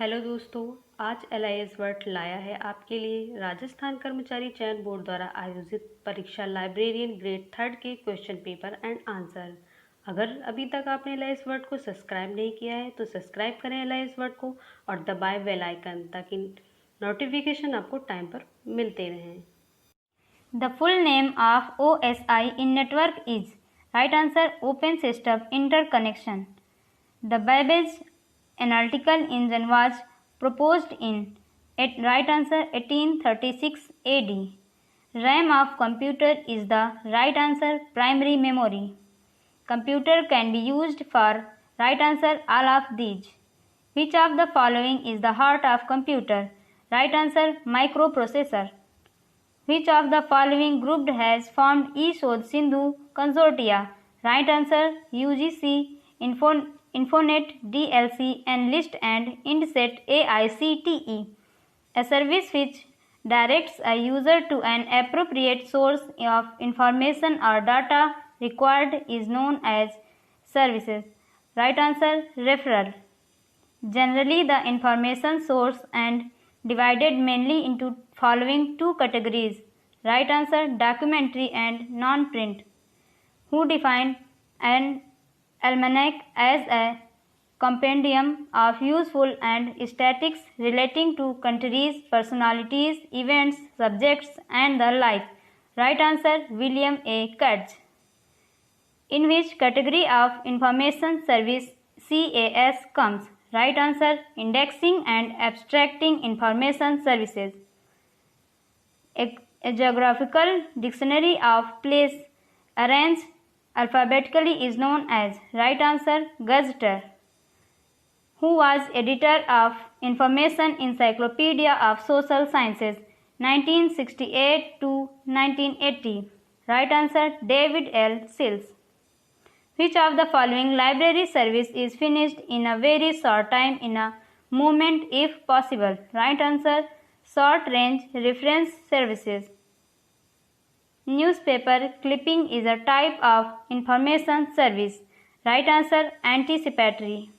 Hello दोस्तों, आज LIS word लाया है आपके लिए राजस्थान कर्मचारी चयन बोर्ड द्वारा आयोजित परीक्षा लाइब्रेरियन ग्रेड थर्ड के क्वेश्चन पेपर एंड आंसर। अगर अभी तक आपने LIS वर्ड को सब्सक्राइब नहीं किया है तो सब्सक्राइब करें LIS वर्ड को और दबाएं बेल आइकन ताकि नोटिफिकेशन आपको टाइम पर मिलते रहें। The full name of OSI in network is right answer Open System Interconnection. The Babbage analytical engine was proposed in right answer 1836 AD. RAM of computer is the right answer primary memory. Computer can be used for right answer all of these. Which of the following is the heart of computer? Right answer microprocessor. Which of the following group has formed eShod Sindhu Consortia? Right answer UGC, Infonet, DLC, Enlist and INDSET AICTE. A service which directs a user to an appropriate source of information or data required is known as services. Right answer referral. Generally, the information source and divided mainly into following two categories. Right answer documentary and non-print. Who defined an almanac as a compendium of useful and statistics relating to countries, personalities, events, subjects and the like. Right answer William A. Cudge. In which category of information service CAS comes? Right answer indexing and abstracting information services. A geographical dictionary of place arranged alphabetically is known as right answer gazetteer. Who was editor of Information Encyclopedia of Social Sciences 1968 to 1980? Right answer David L. Sills. Which of the following library service is finished in a very short time in a moment if possible? Right answer short range reference services. Newspaper clipping is a type of information service. Right answer anticipatory.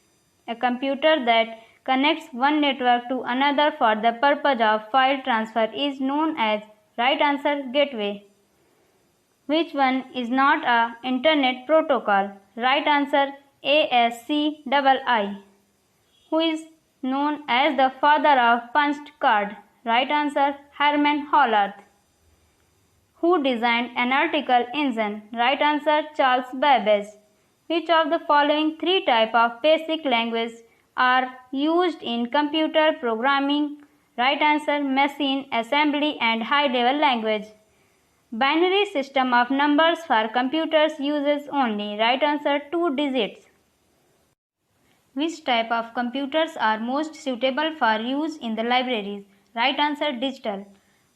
A computer that connects one network to another for the purpose of file transfer is known as right answer gateway. Which one is not a internet protocol? Right answer ASCII. Who is known as the father of punched card? Right answer Herman Hollard. Who designed analytical engine? Right answer Charles Babbage. Which of the following three types of basic language are used in computer programming? Right answer machine, assembly and high level language. Binary system of numbers for computers uses only right answer 2 digits. Which type of computers are most suitable for use in the libraries? Right answer digital.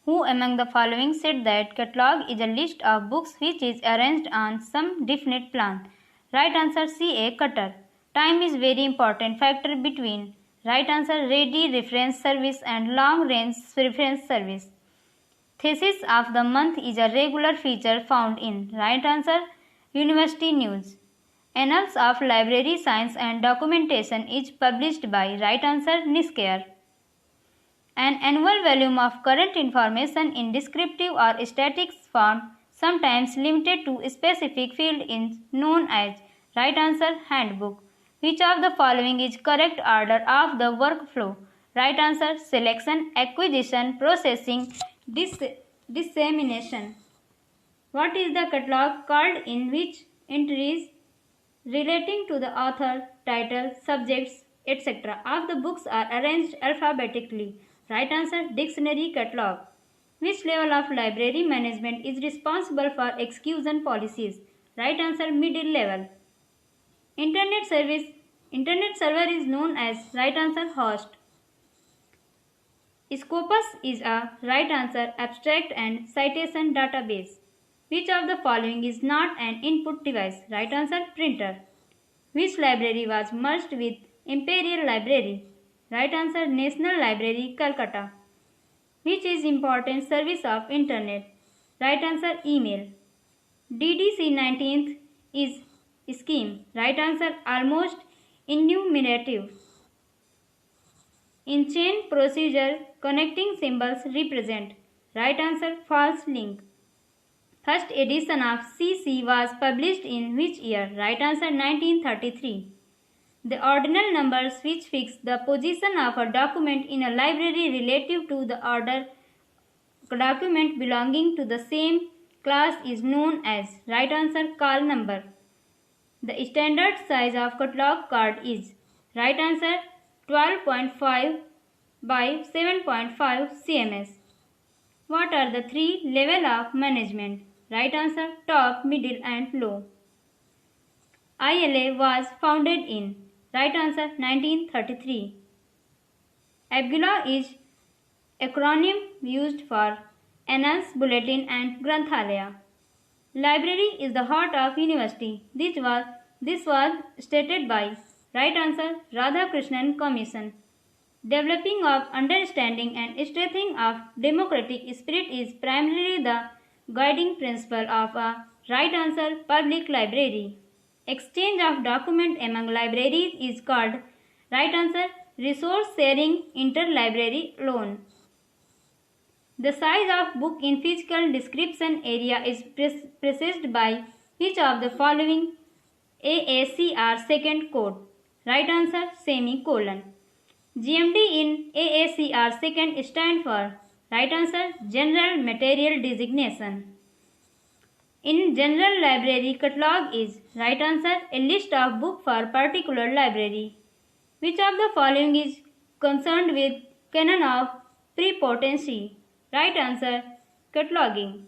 Who among the following said that catalog is a list of books which is arranged on some definite plan? Right answer C.A. Cutter. Time is very important factor between right answer ready reference service and long range reference service. Thesis of the month is a regular feature found in right answer University News. Annals of Library Science and Documentation is published by right answer Niskayar. An annual volume of current information in descriptive or static form, sometimes limited to a specific field, is known as right answer handbook. Which of the following is correct order of the workflow? Right answer selection, acquisition, processing, dissemination. What is the catalog called in which entries relating to the author, title, subjects, etc. of the books are arranged alphabetically? Right answer dictionary catalog. Which level of library management is responsible for execution policies? Right answer middle level. Internet server is known as right answer host. Scopus is a right answer abstract and citation database. Which of the following is not an input device? Right answer printer. Which library was merged with Imperial Library? Right answer National Library, Calcutta. Which is important service of internet? Right answer email. DDC 19th is scheme. Right answer almost enumerative. In chain procedure, connecting symbols represent. Right answer, false link. First edition of CC was published in which year? Right answer, 1933. The ordinal numbers which fix the position of a document in a library relative to the order document belonging to the same class is known as. Right answer, call number. The standard size of catalog card is. Right answer, 12.5 by 7.5 cms. What are the three levels of management? Right answer, top, middle and low. ILA was founded in. Right answer, 1933. ABGILA is acronym used for Annals, Bulletin and Granthalaya. Library is the heart of university. This was stated by. Right answer, Radhakrishnan Commission. Developing of understanding and strengthening of democratic spirit is primarily the guiding principle of a. Right answer, public library. Exchange of document among libraries is called. Right answer, resource sharing interlibrary loan. The size of book in physical description area is precessed by which of the following? AACR second code. Right answer, semicolon. GMD in AACR second stand for. Right answer, General Material Designation. In General Library Catalog is. Right answer, a list of book for particular library. Which of the following is concerned with canon of prepotency? Right answer, cataloging.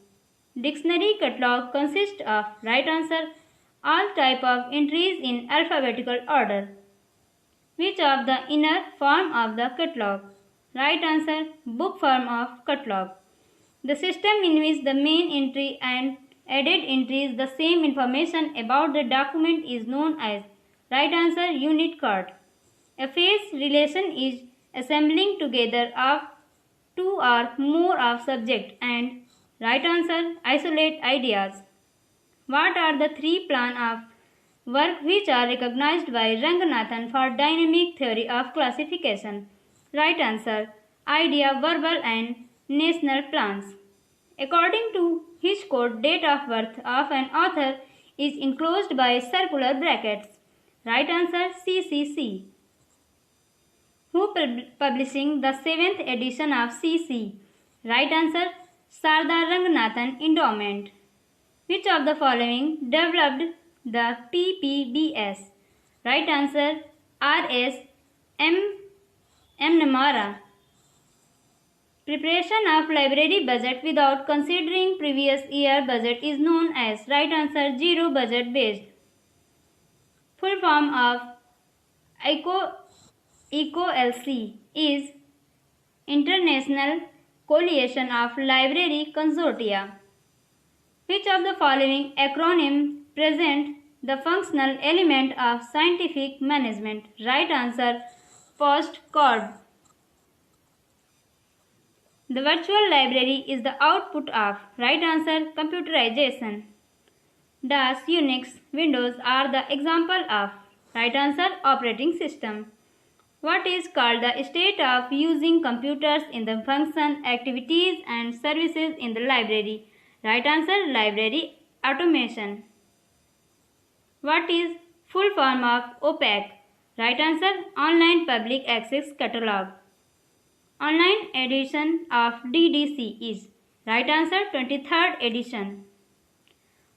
Dictionary catalog consists of. Right answer, all type of entries in alphabetical order. Which of the inner form of the catalog? Right answer, book form of catalog. The system in which the main entry and added entries the same information about the document is known as. Right answer, unit card. A phase relation is assembling together of two or more of subject and. Right answer, isolate ideas. What are the three plan of work which are recognized by Ranganathan for dynamic theory of classification? Right answer, idea, verbal and national plans. According to his code, date of birth of an author is enclosed by circular brackets. Right answer, CCC. Who publishing the 7th edition of CC? Right answer, Sardar Ranganathan Endowment. Which of the following developed the PPBS? Right answer, R.S. M. Namara. Preparation of library budget without considering previous year budget is known as. Right answer, zero budget based. Full form of ECOLC is International Coalition of Library Consortia. Which of the following acronym present the functional element of scientific management? Right answer, POST-CORD. The virtual library is the output of. Right answer, computerization. DOS, Unix, Windows are the example of. Right answer, operating system. What is called the state of using computers in the function, activities and services in the library? Right answer, library automation. What is full form of OPAC? Right answer, online public access catalog. Online edition of DDC is. Right answer, 23rd edition.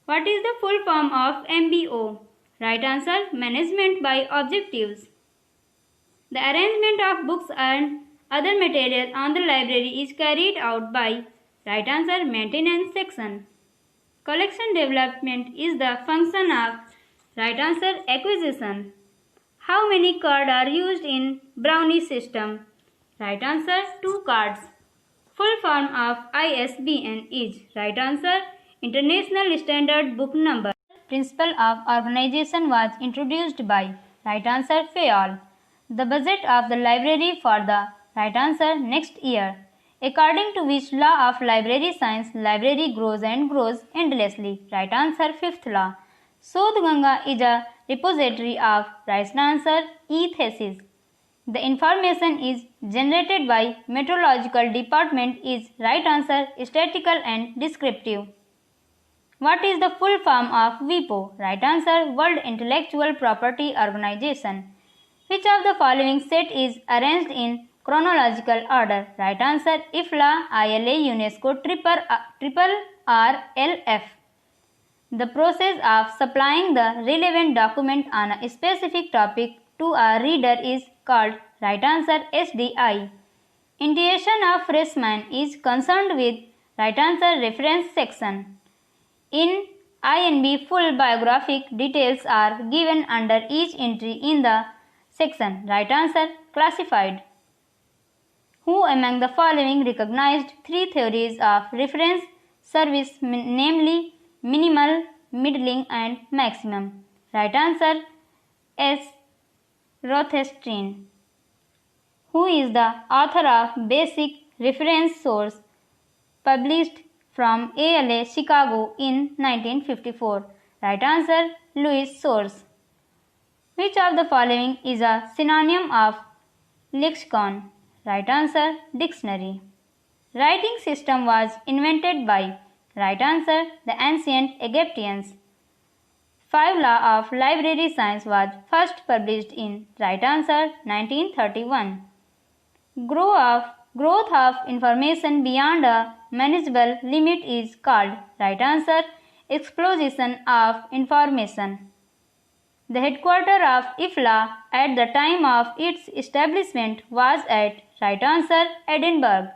What is the full form of MBO? Right answer, management by objectives. The arrangement of books and other material on the library is carried out by. Right answer, maintenance section. Collection development is the function of. Right answer, acquisition. How many cards are used in Brownie system? Right answer, 2 cards. Full form of ISBN is. Right answer, International Standard Book Number. Principle of organization was introduced by. Right answer, Fayol. The budget of the library for the. Right answer, next year. According to which law of library science, library grows and grows endlessly? Right answer, 5th law. Sodh Ganga is a repository of. Right answer, e-thesis. The information is generated by meteorological department is right answer, statistical and descriptive. What is the full form of WIPO? Right answer, World Intellectual Property Organization. Which of the following set is arranged in chronological order? Right answer, IFLA, ILA, UNESCO, RRLF. The process of supplying the relevant document on a specific topic to a reader is called, right answer, SDI. Initiation of freshman is concerned with, right answer, reference section. In INB, full biographic details are given under each entry in the section, right answer, classified. Who among the following recognized three theories of reference service, namely minimal, middling and maximum? Right answer, S. Rothstein. Who is the author of Basic Reference Source, published from ALA Chicago in 1954? Right answer, Louis Source. Which of the following is a synonym of lexicon? Right answer, dictionary. Writing system was invented by, right answer, the ancient Egyptians. 5 Law of Library Science was first published in, right answer, 1931. Growth of information beyond a manageable limit is called, right answer, explosion of information. The headquarters of IFLA at the time of its establishment was at, right answer, Edinburgh.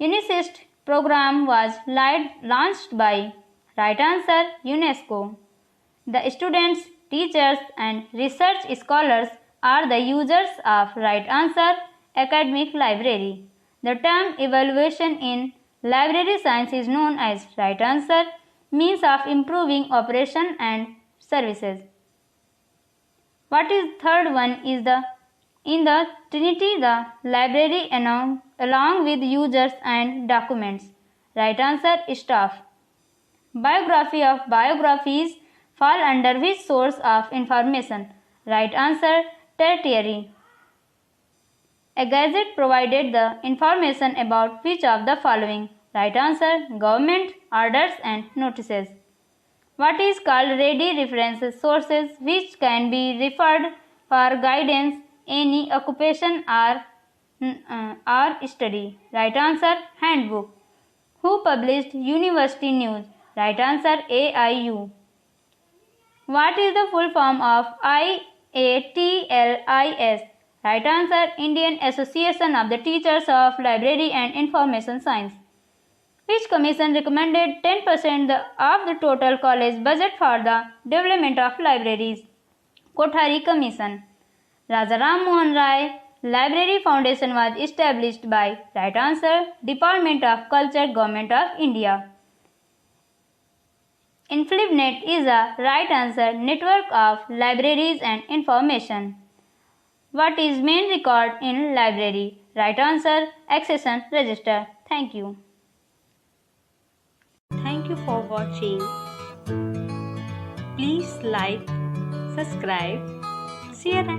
UNICEST program was launched by, right answer, UNESCO. The students, teachers and research scholars are the users of, right answer, academic library. The term evaluation in library science is known as, right answer, means of improving operation and services. What is third one is in the Trinity, the library along with users and documents. Right answer, staff. Biography of biographies fall under which source of information? Right answer, tertiary. A gazette provided the information about which of the following? Right answer, government orders and notices. What is called ready reference sources which can be referred for guidance, any occupation or study? Right answer, handbook. Who published University News? Right answer, AIU. What is the full form of IATLIS? Right answer, Indian Association of the Teachers of Library and Information Science. Which commission recommended 10% of the total college budget for the development of libraries? Kothari Commission. Raja Ram Mohan Rai Library Foundation was established by, right answer, Department of Culture, Government of India. InflibNet is a, right answer, network of libraries and information. What is main record in library? Right answer, accession register. Thank you. Thank you for watching. Please like, subscribe, share and